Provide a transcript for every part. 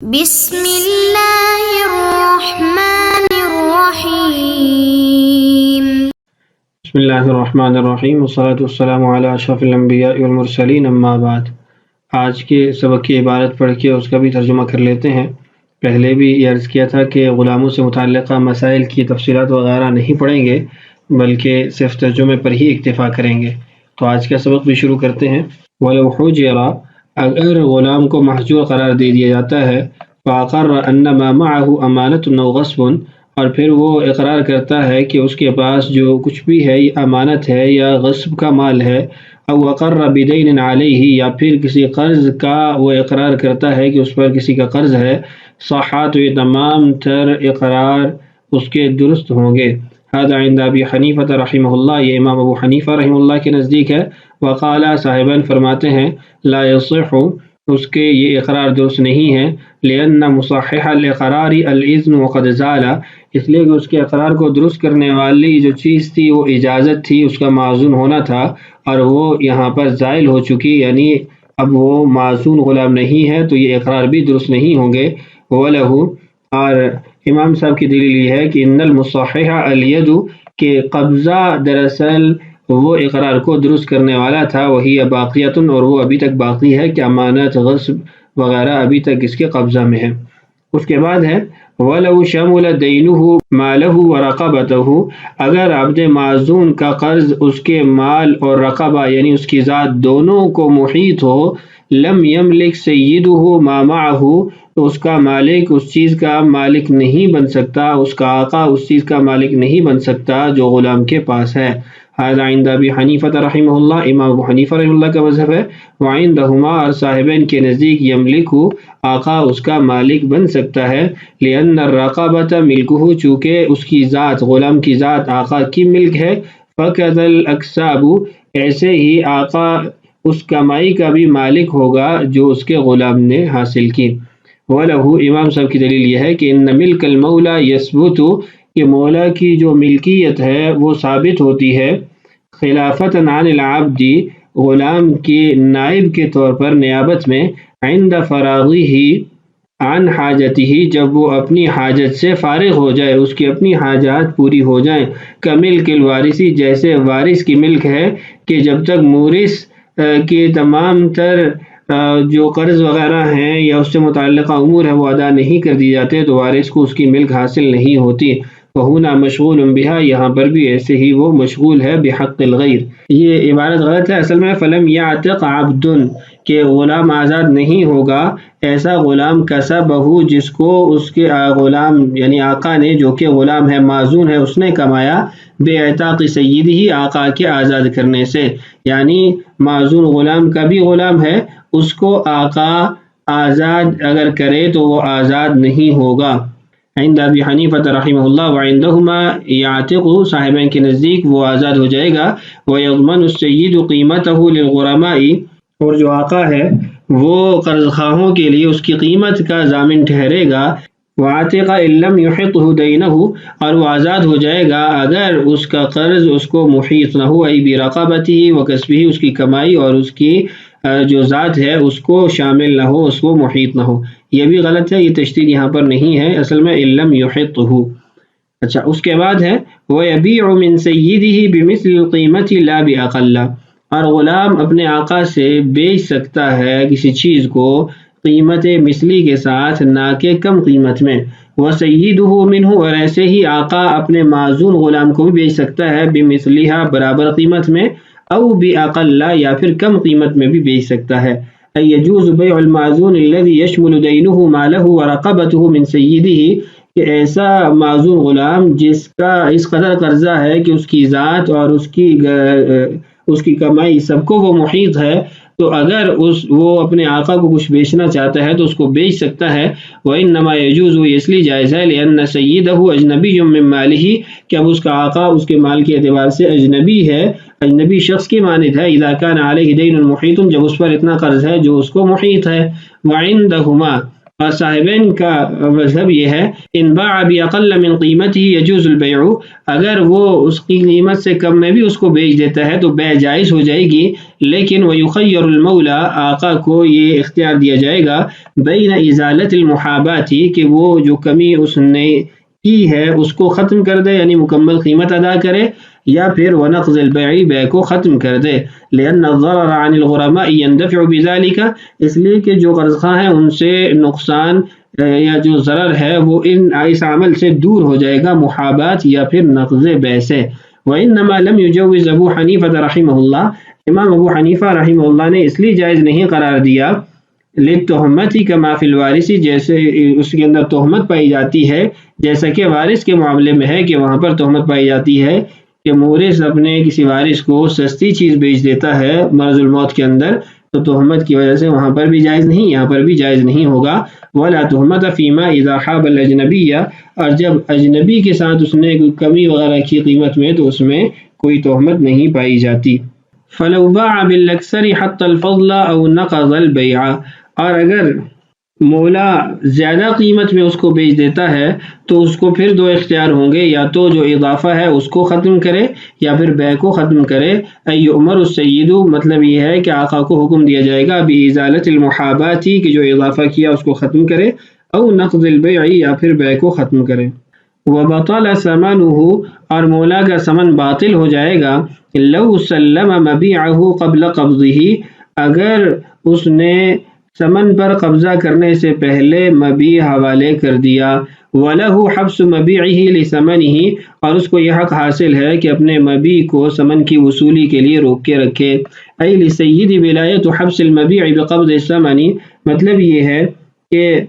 بسم اللہ الرحمن الرحیم بسم اللہ الرحمن الرحیم والصلاة والسلام علی اشرف الانبیاء والمرسلین اما بعد۔ آج کے سبق کی عبارت پڑھ کے اس کا بھی ترجمہ کر لیتے ہیں۔ پہلے بھی یہ عرض کیا تھا کہ غلاموں سے متعلقہ مسائل کی تفصیلات وغیرہ نہیں پڑھیں گے بلکہ صرف ترجمے پر ہی اکتفا کریں گے۔ تو آج کا سبق بھی شروع کرتے ہیں۔ وَلَوْ حُجِرَ، اگر غلام کو محجور قرار دے دیا جاتا ہے، فَأَقَرَّ أَنَّ مَا مَعَهُ أَمَانَةٌ أَوْ غَصْبٌ، اور پھر وہ اقرار کرتا ہے کہ اس کے پاس جو کچھ بھی ہے یہ امانت ہے یا غصب کا مال ہے، او اقر بدین علیہ، یا پھر کسی قرض کا وہ اقرار کرتا ہے کہ اس پر کسی کا قرض ہے، صحا، تو یہ تمام تر اقرار اس کے درست ہوں گے۔ هذا عند ابی حنیفہ رحمہ اللہ، یہ امام ابو حنیفہ رحمہ اللہ کے نزدیک ہے۔ وقال، صاحبان فرماتے ہیں، لا یصح، اس کے یہ اقرار درست نہیں ہے، لأن مصحح الاقرار الاذن وقد زال، اس لیے کہ اس کے اقرار کو درست کرنے والی جو چیز تھی وہ اجازت تھی، اس کا معزون ہونا تھا، اور وہ یہاں پر زائل ہو چکی، یعنی اب وہ معزون غلام نہیں ہے تو یہ اقرار بھی درست نہیں ہوں گے۔ وَلَهُ، اور امام صاحب کی دلیل یہ ہے کہ ان المصحح الید، کہ قبضہ دراصل وہ اقرار کو درست کرنے والا تھا، وہی باقیۃ، اور وہ ابھی تک باقی ہے کہ امانت، غصب وغیرہ ابھی تک اس کے قبضہ میں ہے۔ اس کے بعد ہے وَلَوْ شَمُلَ دَيْنُهُ مَالَهُ وَرَقَبَتَهُ، اگر عبد معزون کا قرض اس کے مال اور رقبہ یعنی اس کی ذات دونوں کو محیط ہو، لم يملك سیدہ ما معه، تو اس کا مالک اس چیز کا مالک نہیں بن سکتا، اس کا آقا اس چیز کا مالک نہیں بن سکتا جو غلام کے پاس ہے۔ هذا عند ابی حنیفہ رحمہ اللہ، امام ابو حنیفہ رحمہ اللہ کا مذہب ہے۔ وعندہما، اور صاحبین کے نزدیک، یملک، آقا اس کا مالک بن سکتا ہے، لأن الرقبۃ ملکہ، چونکہ اس کی ذات، غلام کی ذات آقا کی ملک ہے۔ فکذا الاکساب، ایسے ہی آقا اس کمائی کا بھی مالک ہوگا جو اس کے غلام نے حاصل کی۔ وَلَهُ، امام صاحب کی دلیل یہ ہے کہ ان ملک المولا یثبت، کہ مولا کی جو ملکیت ہے وہ ثابت ہوتی ہے، خلافۃ عن العبد، غلام کے نائب کے طور پر، نیابت میں، عند فراغہ عن حاجتہ، جب وہ اپنی حاجت سے فارغ ہو جائے، اس کی اپنی حاجات پوری ہو جائیں، کملک الوارثی، جیسے وارث کی ملک ہے کہ جب تک مورث کے تمام تر جو قرض وغیرہ ہیں یا اس سے متعلقہ امور ہے وہ ادا نہیں کر دی جاتے تو وارث کو اس کی ملک حاصل نہیں ہوتی۔ وَهُنَا مشغول بها، یہاں پر بھی ایسے ہی وہ مشغول ہے بحق الغیر۔ یہ عبارت غلط ہے، اصل میں فلم یعتق عبد، کہ غلام آزاد نہیں ہوگا، ایسا غلام کسبہ، جس کو اس کے غلام یعنی آقا نے، جو کہ غلام ہے معزون ہے، اس نے کمایا، بے اعتاق سیدہ، آقا کے آزاد کرنے سے، یعنی معزون غلام کا بھی غلام ہے، اس کو آقا آزاد اگر کرے تو وہ آزاد نہیں ہوگا۔ عند ابی حنیفہ رحمہ اللہ، وعندہما یعتق، صاحبین کے نزدیک وہ آزاد ہو جائے گا، ویضمن السید قیمتہ للغرماء، اور جو آقا ہے وہ قرض خواہوں کے لیے اس کی قیمت کا ضامن ٹھہرے گا۔ وعتق ان لم یحطہ دینہ، اور وہ آزاد ہو جائے گا اگر اس کا قرض اس کو محیط نہ ہو، ای برقبتہ وکسبہ، اس کی کمائی اور اس کی جو ذات ہے اس کو شامل نہ ہو، اس کو محیط نہ ہو۔ یہ بھی غلط ہے، یہ تشدید یہاں پر نہیں ہے، اصل میں ان لم یحطہ۔ اچھا، اس کے بعد ہے وَيَبِيعُ مِن سَيِّدِهِ بِمِثْلِ الْقِيمَةِ لَا بِأَقَلَّ، اور غلام اپنے آقا سے بیچ سکتا ہے کسی چیز کو قیمت مثلی کے ساتھ، نہ کہ کم قیمت میں۔ وَسَيِّدُهُ مِنْهُ، اور ایسے ہی آقا اپنے معزون غلام کو بھی بیچ سکتا ہے، بِمِثْلِهَا، برابر قیمت میں، او بِأَقَلَّ، یا پھر کم قیمت میں بھی بیچ سکتا ہے۔ يجوز بيع المعزون الذي يشمل دينه ماله ورقبته من سيده، کہ ایسا معزون غلام جس کا اس قدر قرضہ ہے کہ اس کی ذات اور اس کی کمائی سب کو وہ محیط ہے، تو اگر وہ اپنے آقا کو کچھ بیچنا چاہتا ہے تو اس کو بیچ سکتا ہے۔ وَإِنَّمَا يَجُوزُ، اس لیے جائز ہے، لِأَنَّ سَيِّدَهُ أَجْنَبِيٌّ مِّن مَالِهِ، کہ اب اس کا آقا اس کے مال کے اعتبار سے اجنبی ہے، اجنبی شخص کی مانند ہے، اذا كان علیہ دین محیط، جب اس پر اتنا قرض ہے جو اس کو محیط ہے۔ وعندہما، اور صاحبین کا مذہب یہ ہے ان باع باقل من قیمته یجوز البیع، اگر وہ اس کی قیمت سے کم میں بھی اس کو بیچ دیتا ہے تو بیع جائز ہو جائے گی، لیکن ویخیر المولا، آقا کو یہ اختیار دیا جائے گا بین ازالت المحابات، کہ وہ جو کمی اس نے کی ہے اس کو ختم کر دے، یعنی مکمل قیمت ادا کرے، یا پھر ونقض البیع، بیع کو ختم کر دے، لأن الضرر عن الغرماء يندفع بذلك، اس لیے کہ جو قرض خواہ ہیں ان سے نقصان یا جو ضرر ہے وہ اس عمل سے دور ہو جائے گا، محابات یا پھر نقض بیع سے۔ وإنما لم يجوز ابو حنیفہ رحمہ اللہ، امام ابو حنیفہ رحمہ اللہ نے اس لیے جائز نہیں قرار دیا للتہمت کما فی الوارث، جیسے اس کے اندر تہمت پائی جاتی ہے جیسا کہ وارث کے معاملے میں ہے، کہ وہاں پر تہمت پائی جاتی ہے کہ مورث اپنے کسی وارث کو سستی چیز بیچ دیتا ہے مرض الموت کے اندر، تو تہمت کی وجہ سے وہاں پر بھی جائز نہیں، یہاں پر بھی جائز نہیں ہوگا۔ ولا تہمت فیما اذا حاب الاجنبی، اور جب اجنبی کے ساتھ اس نے کوئی کمی وغیرہ کی قیمت میں تو اس میں کوئی تہمت نہیں پائی جاتی۔ فلو باع بالاکثر حتى الفضل او نقض البیع، اور اگر مولا زیادہ قیمت میں اس کو بیچ دیتا ہے تو اس کو پھر دو اختیار ہوں گے، یا تو جو اضافہ ہے اس کو ختم کرے یا پھر بیع کو ختم کرے۔ یؤمر السید، مطلب یہ ہے کہ آقا کو حکم دیا جائے گا بازالت المحابات، کہ جو اضافہ کیا اس کو ختم کرے، او نقض البیع، یا پھر بیع کو ختم کرے۔ وبطل ثمنه، اور مولا کا ثمن باطل ہو جائے گا، لو سلم مبیعه قبل قبضه، اگر اس نے ثمن پر قبضہ کرنے سے پہلے مبیع حوالے کر دیا، وَلَهُ حَبْسُ مَبِيعِهِ لِثَمَنِهِ، اور اس کو یہ حق حاصل ہے کہ اپنے مبیع کو ثمن کی وصولی کے لیے روک کے رکھے۔ اَيْ لِسَيِّدِ وِلَایَةُ حَبْسِ الْمَبِيعِ بِقَبْضِ الثَّمَنِ، مطلب یہ ہے کہ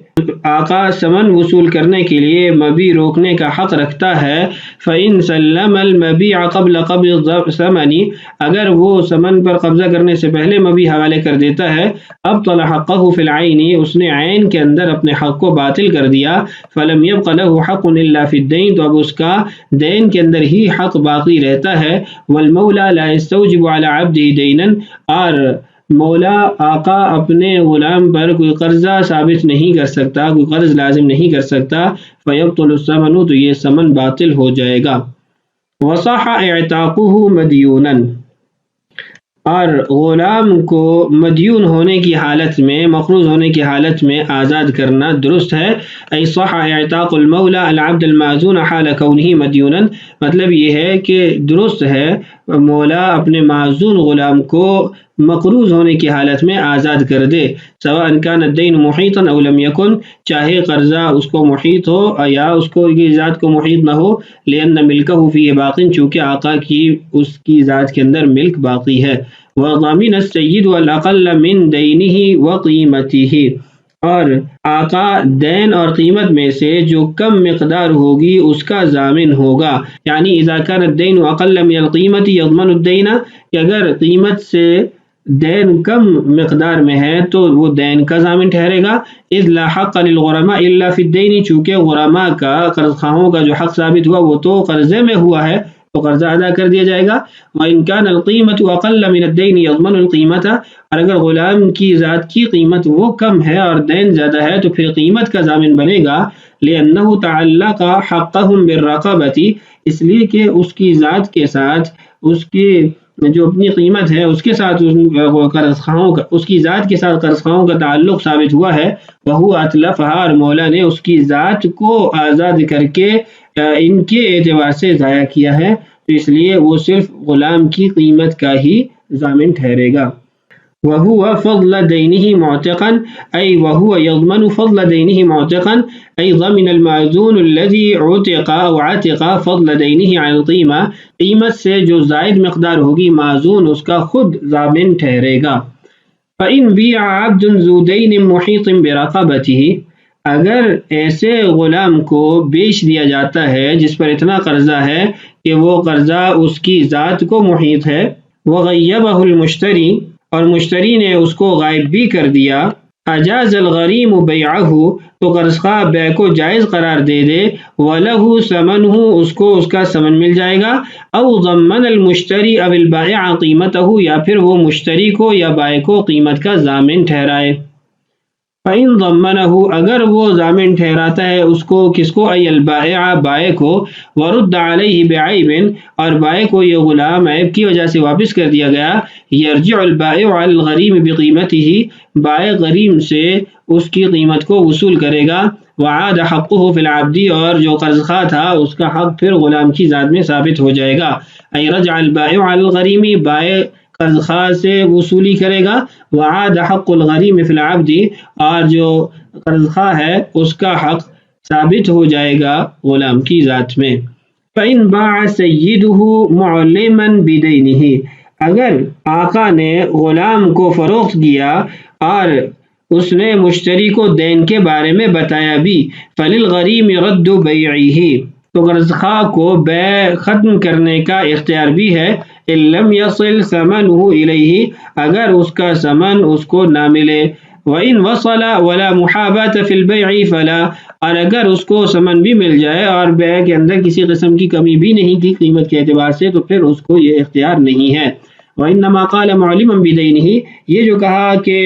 آقا ثمن وصول کرنے کے لیے مبیع روکنے کا حق رکھتا ہے۔ فَإِن سَلَّمَ الْمَبِيعَ قَبْلَ قَبْضِ الثَّمَنِ، اگر وہ ثمن پر قبضہ کرنے سے پہلے مبیع حوالے کر دیتا ہے، ابطل حقه فی العین، اس نے عین کے اندر اپنے حق کو باطل کر دیا۔ فلم يبق له حق الا فی الدین، تو اب اس کا دین کے اندر ہی حق باقی رہتا ہے۔ والمولا لا يستوجب على عبده دینا، اور مولا آقا اپنے غلام پر کوئی قرضہ ثابت نہیں کر سکتا، کوئی قرض لازم نہیں کر سکتا۔ فیبطل الثمن، تو یہ ثمن باطل ہو جائے گا۔ وصح اعتاقه مدیونا، اور غلام کو مدیون ہونے کی حالت میں، مقروض ہونے کی حالت میں آزاد کرنا درست ہے۔ ای صح اعتاق المولا العبد المعزون حال کونه مدیونا، مطلب یہ ہے کہ درست ہے مولا اپنے معزون غلام کو مقروض ہونے کی حالت میں آزاد کر دے، سواء کان الدین محیطا او لم یکن، چاہے قرضہ اس کو محیط ہو یا اس کو کی ذات کو محیط نہ ہو، لأن ملکہ فیہ باق، چونکہ آقا کی اس کی ذات کے اندر ملک باقی ہے۔ وضامن السید الاقل من دینہ وقیمتہ، اور آقا دین اور قیمت میں سے جو کم مقدار ہوگی اس کا ضامن ہوگا، یعنی اذا کان الدین اقل من القیمت یضمن الدین، کہ اگر قیمت سے دین کم مقدار میں ہے تو وہ دین کا ضامن ٹھہرے گا۔ اذ لا حق للغرماء الا فی الدین، چونکہ غرماء کا، قرض خواہوں کا جو حق ثابت ہوا وہ تو قرضے میں ہوا ہے، تو قرضہ ادا کر دیا جائے گا۔ وَإِن كَانَ الْقِيمَةُ أَقَلَّ مِنَ الدَّيْنِ يَضْمَنُ الْقِيمَةَ، اور اگر غلام کی ذات کی قیمت وہ کم ہے اور دین زیادہ ہے تو پھر قیمت کا ضامن بنے گا۔ لِأَنَّهُ تَعَلَّقَ حَقَّهُمْ بِالرَّقَبَةِ، اس لیے کہ اس کی ذات کے ساتھ، اس کی جو اپنی قیمت ہے اس کے ساتھ قرض خواہوں کا، اس کی ذات کے ساتھ قرض خواہوں کا تعلق ثابت ہوا ہے۔ وَهُوَ أَتْلَفَهَا، اور مولا نے اس کی ذات کو آزاد کر کے ان کے اعتبار سے ضائع کیا ہے، تو اس لیے وہ صرف غلام کی قیمت کا ہی ضامن ٹھہرے گا۔ وَهُوَ فَضْلَ دَيْنِهِ مُعْتِقًا، أي وَهُوَ يَضْمَنُ فَضْلَ دَيْنِهِ مُعْتِقًا، أي ضَمِنَ الْمَعْزُونُ الَّذِي عُتِقَ أو عَتِقَ فَضْلَ دَيْنِهِ عَنِ الْقِيمَةِ، قیمت سے جو زائد مقدار ہوگی معزون اس کا خود ضامن ٹھہرے گا۔ فَإِنْ بِيعَ عَبْدٌ ذُو دَيْنٍ مُحِيطٍ بِرَقَبَتِهِ، اگر ایسے غلام کو بیچ دیا جاتا ہے جس پر اتنا قرضہ ہے کہ وہ قرضہ اس کی ذات کو محیط ہے، وَغَيَّبَهُ الْمُشْتَرِي، اور مشتری نے اس کو غائب بھی کر دیا، اجاز الغریم بیعہ، تو قرض خواہ بیع کو جائز قرار دے دے، وَلَهُ ثَمَنُهُ، اس کو اس کا ثمن مل جائے گا، او ضمن المشتری او البائع قیمتہ، یا پھر وہ مشتری کو یا بائع کو قیمت کا ضامن ٹھہرائے۔ فَإِن ضَمَّنَهُ اگر وہ ضامن ٹھہراتا ہے اس کو، کس کو؟ ای البائع بائع کو، ورد علیہ بعیب اور بائع کو یہ غلام عیب کی وجہ سے واپس کر دیا گیا، یرجع البائع علی الغریم بقیمتہ بائع غریم سے اس کی قیمت کو وصول کرے گا، وعاد حقہ فی العبد اور جو قرض خواہ تھا اس کا حق پھر غلام کی ذات میں ثابت ہو جائے گا، ای رجع البائع علی الغریم بائع قرض خواہ سے وصولی کرے گا، وعاد حق الغریم فی العبد اور جو قرض خواہ ہے اس کا حق ثابت ہو جائے گا غلام کی ذات میں۔ فَإِن بَاعَ سَيِّدُهُ مُعْلِمًا بِدَيْنِهِ اگر آقا نے غلام کو فروخت کیا اور اس نے مشتری کو دین کے بارے میں بتایا بھی، فَلِلْغَرِيمِ رَدُّ بَيْعِهِ تو قرض خواہ کو بیع ختم کرنے کا اختیار بھی ہے، إِن لَمْ يَصِلْ ثَمَنُهُ إِلَيْهِ اگر اس کا ثمن اس کو نہ ملے، وَإِن وَصَلَ وَلَا مُحَابَاةَ فِي الْبَيْعِ فَلَا اور اگر اس کو ثمن بھی مل جائے اور بیع کے اندر کسی قسم کی کمی بھی نہیں کی قیمت کے اعتبار سے، تو پھر اس کو یہ اختیار نہیں ہے۔ وَإِنَّمَا قَالَ مُعْلِمًا بِدَيْنِهِ یہ جو کہا کہ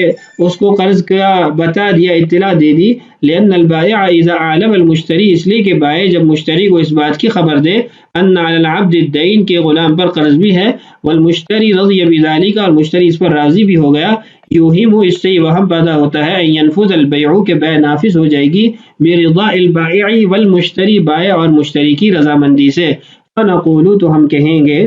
اس کو قرض کا بتا دیا، اطلاع دے دی، لِأَنَّ الْبَائِعَ إِذَا أَعْلَمَ الْمُشْتَرِي اس لیے کہ بائع جب مشتری کو اس بات کی خبر دے، أَنَّ عَلَى الْعَبْدِ الدَّيْنِ کہ غلام پر قرض بھی ہے، وَالْمُشْتَرِي رَضِيَ بِذَلِكَ اور مشتری اس پر راضی بھی ہو گیا، یوہم اس سے وہم پیدا ہوتا ہے، أَن ينفذ البيع کہ بیع نافذ ہو جائے گی، برضاء البائع والمشتری بائع اور مشتری کی رضامندی سے، فنقول تو ہم کہیں گے،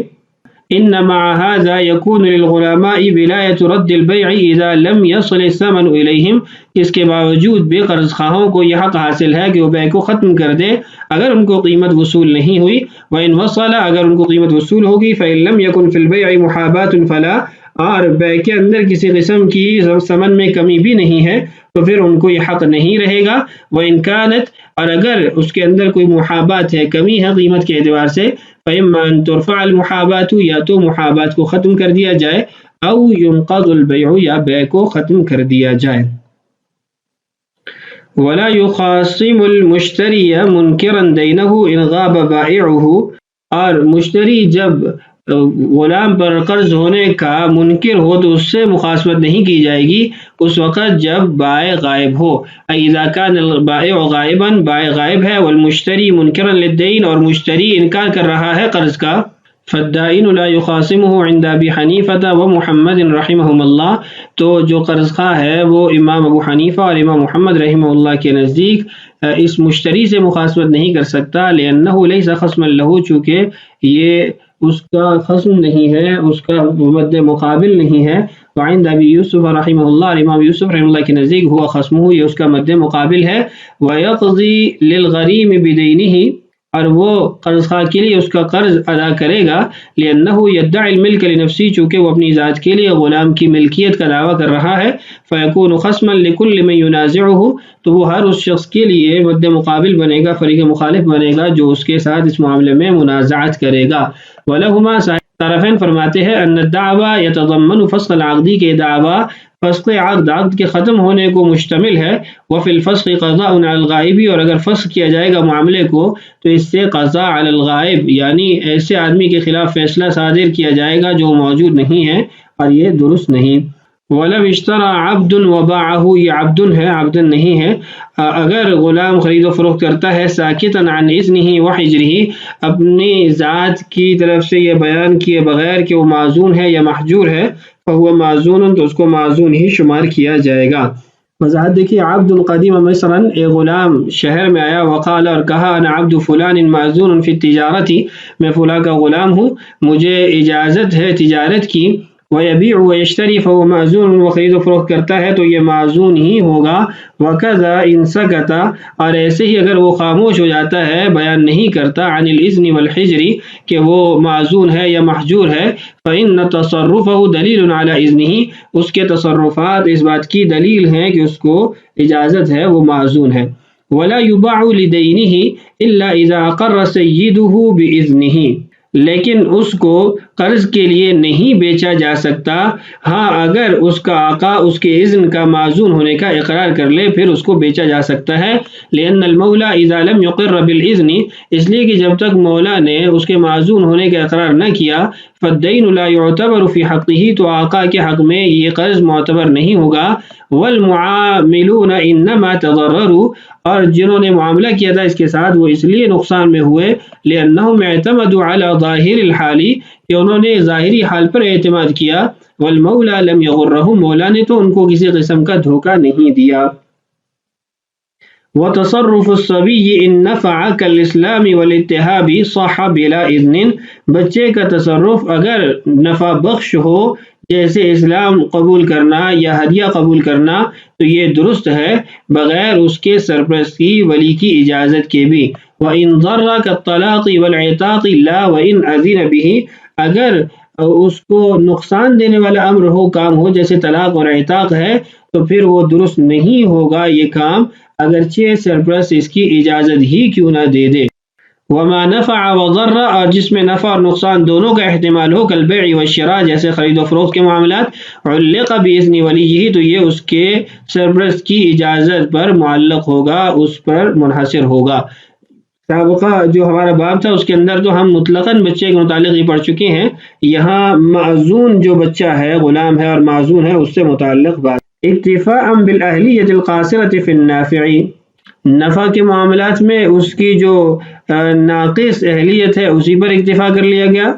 ان مع هذا يكون للغلماء ولاية رد البيع اذا لم يصل الثمن اليهم اس کے باوجود بھی قرض خواہوں کو یہ حق حاصل ہے کہ وہ بیع کو ختم کر دے اگر ان کو قیمت وصول نہیں ہوئی، وان وصل اگر ان کو قیمت وصول ہوگی، فان لم يكن في البيع محاباة فلا اور بیع کے اندر کسی قسم کی ثمن میں کمی بھی نہیں ہے تو پھر ان کو یہ حق نہیں رہے گا، وان كانت اور اگر اس کے اندر کوئی محابات ہے، کمی ہے قیمت کے اعتبار سے، فإما أن ترفع المحابات یا تو محابات کو ختم کر دیا جائے، او ينقض البيع یا بیع کو ختم کر دیا جائے۔ ولا يخاصم المشتری منکرا دینه ان غاب بائعه اور مشتری جب غلام پر قرض ہونے کا منکر ہو تو اس سے مخاصمت نہیں کی جائے گی اس وقت جب بائع غائب ہو، اذا كان البائع غائبا بائع غائب ہے، والمشتری منکرا للدین اور مشتری انکار کر رہا ہے قرض کا، فالدائن لا يخاصمه عند ابی حنیفہ ومحمد رحمہم اللہ تو جو قرض خواہ ہے وہ امام ابو حنیفہ اور امام محمد رحمہ اللہ کے نزدیک اس مشتری سے مخاصمت نہیں کر سکتا، لأنه ليس خصما له چونکہ یہ اس کا خصم نہیں ہے، اس کا مد مقابل نہیں ہے، وعند ابی یوسف رحمہ اللہ اور امام یوسف رحمہ اللہ کے نزدیک ہوا خصمہ یہ اس کا مد مقابل ہے، ویقضی للغریم بدینہ اور وہ قرض خواہ کے لیے اس کا قرض ادا کرے گا، لأنه يدعي الملك لنفسه چونکہ وہ اپنی ذات کے لیے غلام کی ملکیت کا دعویٰ کر رہا ہے، فيكون خصما لكل من ينازعه تو وہ ہر اس شخص کے لیے مد مقابل بنے گا، فریق مخالف بنے گا جو اس کے ساتھ اس معاملے میں منازعت کرے گا۔ وَلَهُمَا طرفین فرماتے ہیں ان الدعوی یتضمن فسخ العقد کے دعویٰ فسخ عقد کے ختم ہونے کو مشتمل ہے، وفی الفسخ قضاء علی الغائب اور اگر فسخ کیا جائے گا معاملے کو تو اس سے قضاء علی الغائب یعنی ایسے آدمی کے خلاف فیصلہ صادر کیا جائے گا جو موجود نہیں ہے اور یہ درست نہیں۔ وَلَوْ اشْتَرَى عَبْدٌ وَبَاعَهُ یہ عبد ہے، عبد نہیں ہے، اگر غلام خرید و فروخت کرتا ہے ساکتاً عن اذنہ وحجرہ اپنی ذات کی طرف سے یہ بیان کیے بغیر کہ وہ معزون ہے یا محجور ہے، فہو معزون تو اس کو معزون ہی شمار کیا جائے گا۔ وضاحت دیکھیے، عبد قدیم مصرا ایک غلام شہر میں آیا، وقال اور کہا انا عبد فلان معزون فی التجارت میں فلاں کا غلام ہوں، مجھے اجازت ہے تجارت کی، وَيَبِيعُ وَيَشْتَرِي فَهُوَ مَعْزُونٌ وہ خرید و فروخت کرتا ہے تو یہ معزون ہی ہوگا، وَكَذَا إِن سَكَتَ اور ایسے ہی اگر وہ خاموش ہو جاتا ہے بیان نہیں کرتا عن الإذن والحجر کہ وہ معزون ہے یا محجور ہے، فَإِنَّ تَصَرُّفَهُ دَلِيلٌ عَلَى إِذْنِهِ اس کے تصرفات اس بات کی دلیل ہیں کہ اس کو اجازت ہے، وہ معزون ہے۔ وَلَا يُبَاعُ لِدَيْنِهِ إِلَّا إِذَا أَقَرَّ سَيِّدُهُ بِإِذْنِهِ لیکن اس کو قرض کے لیے نہیں بیچا جا سکتا، ہاں اگر اس کا آقا اس کے اذن کا معزون ہونے کا اقرار کر لے پھر اس کو بیچا جا سکتا ہے۔ لأن المولا اذا لم يقر بالاذن، اس لیے کہ جب تک مولا نے اس کے معزون ہونے کا اقرار نہ کیا، فالدین لا يعتبر في حقه، تو آقا کے حق میں یہ قرض معتبر نہیں ہوگا۔ والمعاملون انما تضرروا، اور جنہوں نے معاملہ کیا تھا اس کے ساتھ وہ اس لیے نقصان میں ہوئے، لأنهم اعتمدوا على ظاہر الحال، کہ انہوں نے ظاہری حال پر اعتماد کیا، والمولا لم يغرهم، مولا نے تو ان کو کسی قسم کا دھوکہ نہیں دیا۔ وتصرف الصبی ان نفع کالاسلام والاتحاب صح بلا اذن، بچے کا تصرف اگر نفع بخش ہو جیسے اسلام قبول کرنا یا ہدیہ قبول کرنا تو یہ درست ہے بغیر اس کے سرپرستی ولی کی اجازت کے بھی۔ وَإِن ضَرَّ كَالطَّلَاقِ وَالْعِتَاقِ لَا وَإِنْ أَذِنَ بِهِ، اگر اس کو نقصان دینے والا امر ہو، کام ہو جیسے طلاق اور اعتاق ہے، تو پھر وہ درست نہیں ہوگا یہ کام اگرچہ سرپرست اس کی اجازت ہی کیوں نہ دے دے۔ وما نفع وضر، اور جس میں نفع اور نقصان دونوں کا احتمال ہو، کالبیع والشراء، جیسے خرید و فروخت کے معاملات، علق باذن ولیہ، تو یہ اس کے سرپرست کی اجازت پر معلق ہوگا، اس پر منحصر ہوگا۔ سابقہ جو ہمارا باب تھا اس کے اندر تو ہم مطلقاً بچے کے متعلق ہی پڑھ چکے ہیں، یہاں معزون جو بچہ ہے، غلام ہے اور معزون ہے، اس سے متعلق بات۔ اکتفاء بالاہلیۃ القاصرۃ فی النافع، نفع کے معاملات میں اس کی جو ناقص اہلیت ہے اسی پر اکتفا کر لیا گیا۔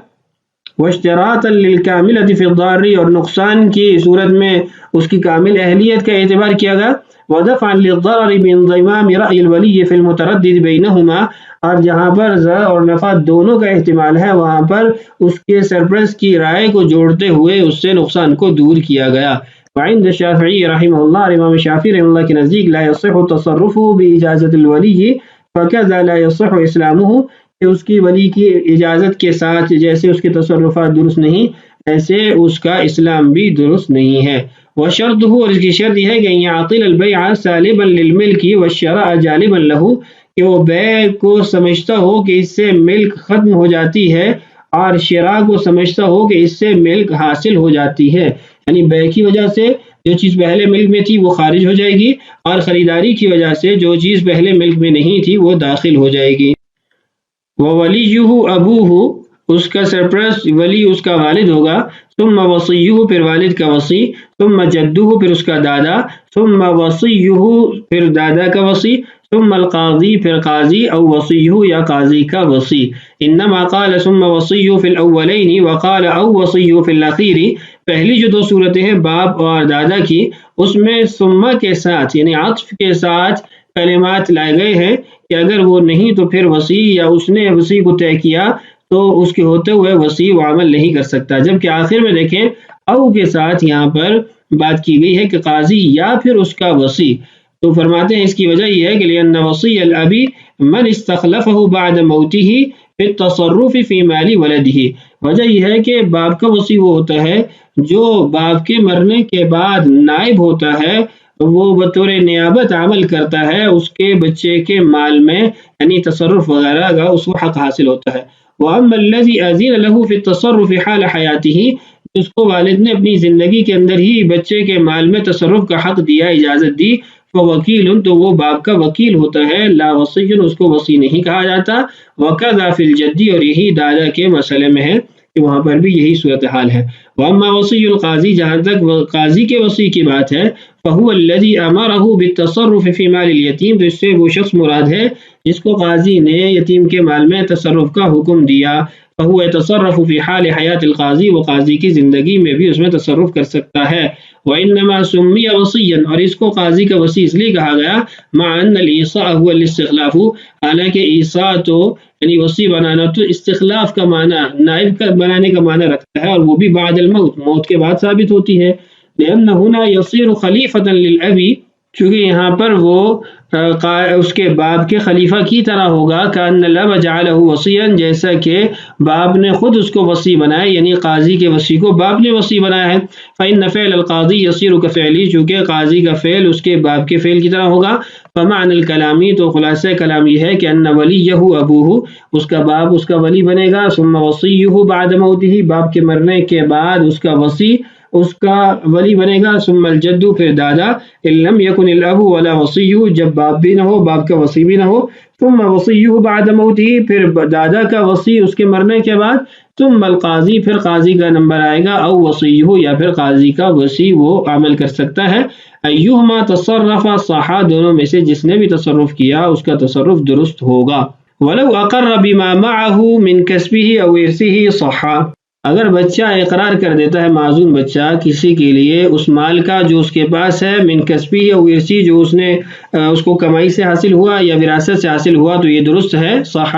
واشتراطا للکاملۃ فی الضار، اور نقصان کی صورت میں اس کی کامل اہلیت کا اعتبار کیا گیا۔ ودفعا للضرر بانضمام رأی الولی فی المتردد بینہما، اور جہاں پر ضرر اور نفع دونوں کا احتمال ہے وہاں پر اس کے سرپرست کی رائے کو جوڑتے ہوئے اس سے نقصان کو دور کیا گیا۔ وعند الشافعی رحمہ اللہ، امام شافعی رحمہ اللہ کے نزدیک لا یصح تصرفه باجازت الولی فکذا لا یصح اسلامه، کہ اس کی ولی کی اجازت کے ساتھ جیسے اس کے تصرفات درست نہیں ایسے اس کا اسلام بھی درست نہیں ہے۔ وشرطه، اور اس کی شرط یہ ہے کہ یعطل البیع سالبا للملک والشراء جالبا له، کہ وہ بیع کو سمجھتا ہو کہ اس سے ملک ختم ہو جاتی ہے اور شراء کو سمجھتا ہو کہ اس سے ملک حاصل ہو جاتی ہے، یعنی بیع کی وجہ سے جو چیز پہلے ملک میں تھی وہ خارج ہو جائے گی اور خریداری کی وجہ سے جو چیز پہلے ملک میں نہیں تھی وہ داخل ہو جائے گی۔ وَوَلِيُّهُ أَبُوهُ، اس کا سرپرست ولی اس کا والد ہوگا، ثم وصیہ، پھر والد کا وصی، ثم جدہ، پھر اس کا دادا، ثم وصیہ، پھر دادا کا وصی، ثم القاضی، پھر قاضی، او وصیہ، یا قاضی کا وصی۔ انما قال ثم وصیہ فی الاولین وقال او وصیہ فی الاخیر، پہلی جو دو صورتیں ہیں باپ اور دادا کی، اس میں ثم کے ساتھ یعنی عطف کے ساتھ کلمات لائے گئے ہیں کہ اگر وہ نہیں تو پھر وصی یا اس نے وصی کو طے کیا تو اس کے ہوتے ہوئے وصی وہ عمل نہیں کر سکتا، جبکہ آخر میں دیکھیں او کے ساتھ یہاں پر بات کی گئی ہے کہ قاضی یا پھر اس کا وصی۔ تو فرماتے ہیں اس کی وجہ یہ ہے کہ لأن وصی الابی من استخلفه بعد موتہ فی التصرف فی مال ولدہ، وجہ یہ ہے کہ باپ کا وصی وہ ہوتا ہے جو باپ کے مرنے کے بعد نائب ہوتا ہے، وہ بطور نیابت عمل کرتا ہے اس کے بچے کے مال میں، یعنی تصرف وغیرہ کا اس کو حق حاصل ہوتا ہے۔ وَأَمَّا الَّذِي أَذِنَ لَهُ فِي التَّصَرُّفِ حَالَ حَيَاتِهِ، جس کو والد نے اپنی زندگی کے اندر ہی بچے کے مال میں تصرف کا حق دیا، اجازت دی، فَوَكِيلٌ، تو وہ باپ کا وکیل ہوتا ہے، لا وصی، اس کو وصی نہیں کہا جاتا۔ وَكَذَا فِي الْجَدِّ، اور یہی دادا کے مسئلے میں ہے کہ وہاں پر بھی یہی صورتحال ہے۔ وَأَمَّا وَصِيُّ الْقَاضِي، جہاں تک قاضی کے وصی کی بات ہے، فَهُوَ الَّذِي أَمَرَهُ بِالتَّصَرُّفِ فِي مَالِ الْيَتِيمِ، تو اس سے وہ شخص مراد ہے جس کو قاضی نے یتیم کے مال میں تصرف کا حکم دیا۔ فَهُوَ يَتَصَرَّفُ فِي حَالِ حَيَاةِ الْقَاضِي، وہ قاضی کی زندگی میں بھی اس میں تصرف کر سکتا ہے۔ وَإِنَّمَا سُمِّيَ وَصِيًّا، اور اس کو قاضی کا وصی اس لیے کہا گیا، مع أن الإيصاء هو الاستخلاف، حالانکہ ایصاء تو یعنی وصی بنانا تو استخلاف کا معنی، نائب کا بنانے کا معنی رکھتا ہے، اور وہ بھی بعد الموت، موت کے بعد ثابت ہوتی ہے۔ لأن هنا يصير خلیفة للأب، چونکہ یہاں پر وہ اس کے باپ کے خلیفہ کی طرح ہوگا، کأن الأب جعلہ وصیا، جیسا کہ باپ نے خود اس کو وصی بنایا، یعنی قاضی کے وصی کو باپ نے وصی بنایا ہے۔ فإن فعل القاضی یصیر کفعلی، چونکہ قاضی کا فعل اس کے باپ کے فعل کی طرح ہوگا۔ فمعنى الکلامی، تو خلاصہ کلام یہ ہے کہ ان ولیہ ابوہ، اس کا باپ اس کا ولی بنے گا، ثم وصیہ بعد موتہ، باپ کے مرنے کے بعد اس کا وصی اس کا ولی بنے گا، ثم الجد، پھر دادا، ان لم یکن الاب ولا وصیہ، جب باپ بھی نہ ہو باپ کا وصی بھی نہ ہو، ثم وصیہ بعد موتہ، پھر دادا کا وصی اس کے مرنے کے بعد، ثم القاضی، پھر قاضی کا نمبر آئے گا، او وصیہ، یا پھر قاضی کا وصی وہ عمل کر سکتا ہے۔ ایہما تصرف صح، دونوں میں سے جس نے بھی تصرف کیا اس کا تصرف درست ہوگا۔ ولو اقر بما معه من کسبه او ارثه صح، اگر بچہ اقرار کر دیتا ہے، معذون بچہ، کسی کے لیے اس مال کا جو اس کے پاس ہے، من کسبی یا ورثی، جو اس کو کمائی سے حاصل ہوا یا وراثت سے حاصل ہوا، تو یہ درست ہے، صح۔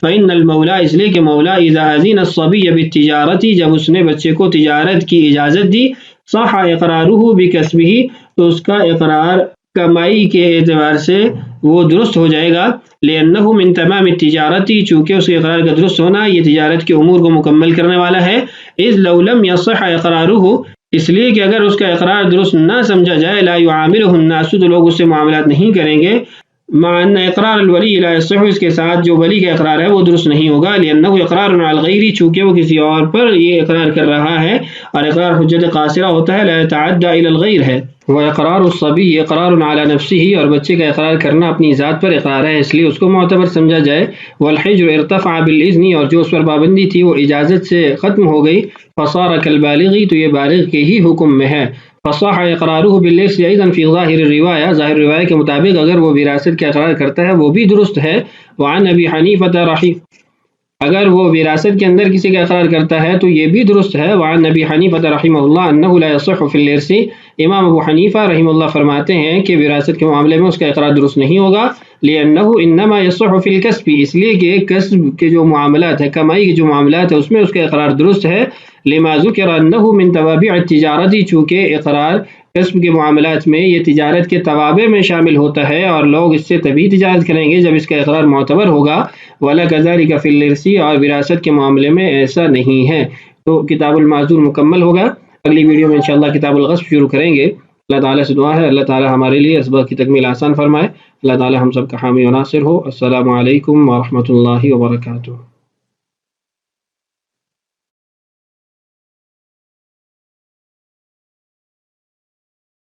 فإن المولا، اس لیے کہ مولا اذا اذن الصبی بالتجارت، جب اس نے بچے کو تجارت کی اجازت دی، صح اقرارہ بکسبہ، تو اس کا اقرار کمائی کے اعتبار سے وہ درست ہو جائے گا، لأنہ من تمام التجارت، چونکہ اس کے اقرار کا درست ہونا یہ تجارت کے امور کو مکمل کرنے والا ہے۔ اذ لو لم یصح اقرارہ، اس لیے کہ اگر اس کا اقرار درست نہ سمجھا جائے، لا یعاملہ الناس، تو لوگ اس سے معاملات نہیں کریں گے، مع ان اقرار الولی لا یصح، اس کے ساتھ جو ولی کا اقرار ہے وہ درست نہیں ہوگا، لأنہ اقرار علی الغیر، چونکہ وہ کسی اور پر یہ اقرار کر رہا ہے، اور اقرار حجت قاصرہ ہوتا ہے، لا يتعدى الى الغیر ہے۔ وَإِقْرَارُ الصَّبِيِّ اقرار علی نفسه، اور بچے کا اقرار کرنا اپنی ذات پر اقرار ہے، اس لیے اس کو معتبر سمجھا جائے۔ والحجر ارتفع بالاذن، اور جو اس پر پابندی تھی وہ اجازت سے ختم ہو گئی، فصار كالبالغ، تو یہ بالغ کے ہی حکم میں ہے۔ فصح اقرارہ بالارث ايضا فی ظاہر الروایہ، ظاہر روایہ کے مطابق اگر وہ وراثت کا اقرار کرتا ہے وہ بھی درست ہے۔ وعن ابی حنیفہ اگر وہ وراثت کے اندر کسی کا اقرار کرتا ہے تو یہ بھی درست ہے۔ وعن ابی حنیفہ رحمہ اللہ انہ لا یصح فی الارث، امام ابو حنیفہ رحمہ اللہ فرماتے ہیں کہ وراثت کے معاملے میں اس کا اقرار درست نہیں ہوگا، لأنہ انما یصح فی الکسب، اس لیے کہ کسب کے جو معاملات ہیں، کمائی کے جو معاملات ہیں، اس میں اس کا اقرار درست ہے، لما ذکر انہ من توابع التجارت، چونکہ اقرار کسب کے معاملات میں یہ تجارت کے توابع میں شامل ہوتا ہے، اور لوگ اس سے تبھی تجارت کریں گے جب اس کا اقرار معتبر ہوگا۔ ولا كذلك فی الارث، اور وراثت کے معاملے میں ایسا نہیں ہے۔ تو کتاب المعذور مکمل ہوگا، اگلی ویڈیو میں انشاءاللہ کتاب الغصب شروع کریں گے۔ اللہ تعالیٰ سے دعا ہے اللہ تعالیٰ ہمارے لیے اسباب کی تکمیل آسان فرمائے، اللہ تعالیٰ ہم سب کا حامی و ناصر ہو۔ السلام علیکم ورحمۃ اللہ وبرکاتہ۔